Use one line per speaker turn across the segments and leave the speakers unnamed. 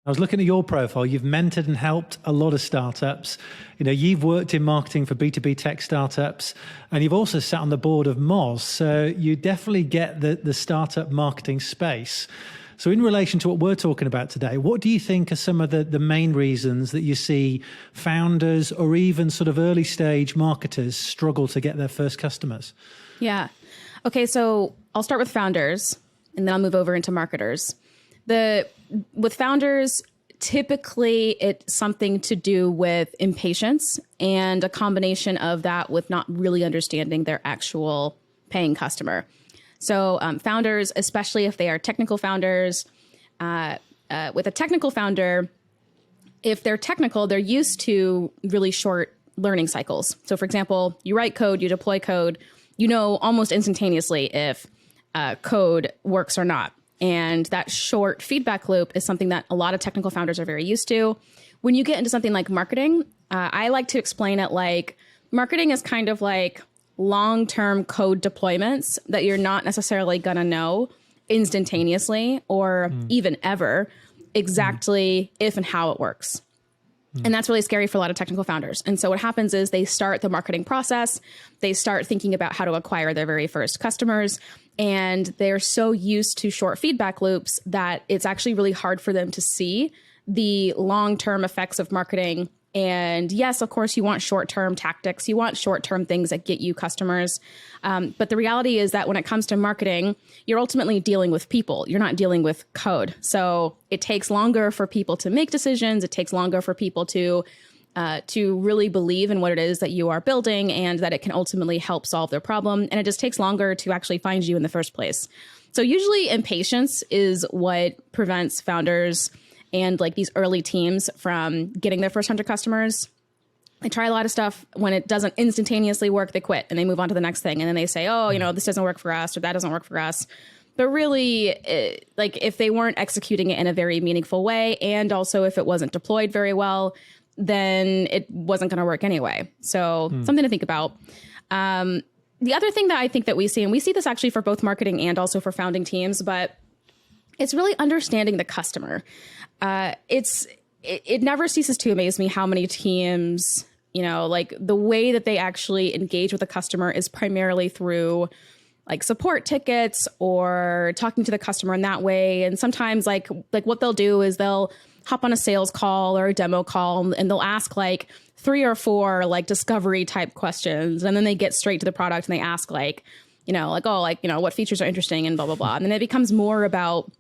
I was looking at your profile. You've mentored and helped a lot of startups. You've worked in marketing for B2B tech startups, and you've also sat on the board of Moz. So you definitely get the startup marketing space. So in relation to what we're talking about today, what do you think are some of the main reasons that you see founders or even sort of early stage marketers struggle to get their first customers?
Yeah. Okay, so I'll start with founders, and then I'll move over into marketers. With founders, typically it's something to do with impatience and a combination of that with not really understanding their actual paying customer. So founders, especially if they are technical founders, with a technical founder, if they're technical, they're used to really short learning cycles. So for example, you write code, you deploy code, almost instantaneously if code works or not. And that short feedback loop is something that a lot of technical founders are very used to. When you get into something like marketing, I like to explain it like marketing is kind of like long-term code deployments that you're not necessarily going to know instantaneously or even ever exactly if and how it works. And that's really scary for a lot of technical founders. And so what happens is they start the marketing process. They start thinking about how to acquire their very first customers. And they're so used to short feedback loops that it's actually really hard for them to see the long-term effects of marketing. And yes, of course, you want short-term tactics. You want short-term things that get you customers. But the reality is that when it comes to marketing, you're ultimately dealing with people. You're not dealing with code. So it takes longer for people to make decisions. It takes longer for people to really believe in what it is that you are building and that it can ultimately help solve their problem. And it just takes longer to actually find you in the first place. So usually impatience is what prevents founders and like these early teams from getting their first 100 customers. They try a lot of stuff. When it doesn't instantaneously work, they quit and they move on to the next thing. And then they say, this doesn't work for us or that doesn't work for us. But really, if they weren't executing it in a very meaningful way, and also if it wasn't deployed very well, then it wasn't going to work anyway. So something to think about. The other thing that I think that we see, and we see this actually for both marketing and also for founding teams, but it's really understanding the customer. It never ceases to amaze me how many teams, like the way that they actually engage with the customer is primarily through like support tickets or talking to the customer in that way. And sometimes like what they'll do is they'll hop on a sales call or a demo call and they'll ask like 3 or 4 like discovery type questions. And then they get straight to the product and they ask what features are interesting and blah, blah, blah. And then it becomes more about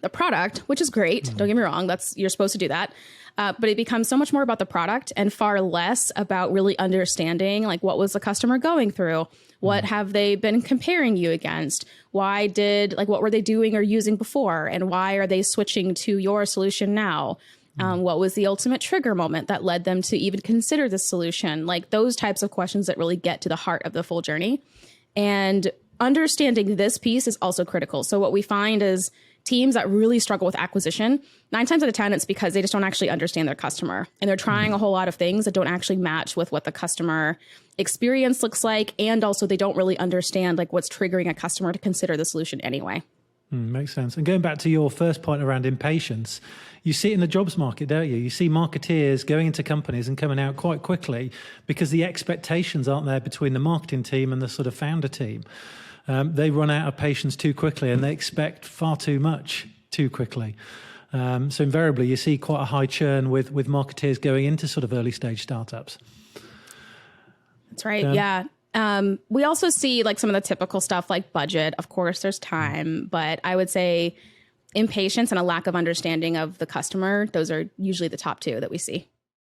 the product, which is great. Don't get me wrong. You're supposed to do that. But it becomes so much more about the product and far less about really understanding like what was the customer going through? What have they been comparing you against? What were they doing or using before? And why are they switching to your solution now? What was the ultimate trigger moment that led them to even consider this solution? Like those types of questions that really get to the heart of the full journey. And understanding this piece is also critical. So what we find is teams that really struggle with acquisition, 9 times out of 10, it's because they just don't actually understand their customer. And they're trying a whole lot of things that don't actually match with what the customer experience looks like. And also they don't really understand like what's triggering a customer to consider the solution anyway.
Makes sense. And going back to your first point around impatience, you see it in the jobs market, don't you? You see marketeers going into companies and coming out quite quickly because the expectations aren't there between the marketing team and the sort of founder team. They run out of patience too quickly and they expect far too much too quickly. So invariably, you see quite a high churn with marketeers going into sort of early stage startups.
That's right. Yeah. We also see like some of the typical stuff like budget. Of course, there's time, but I would say impatience and a lack of understanding of the customer. Those are usually the top 2 that we see.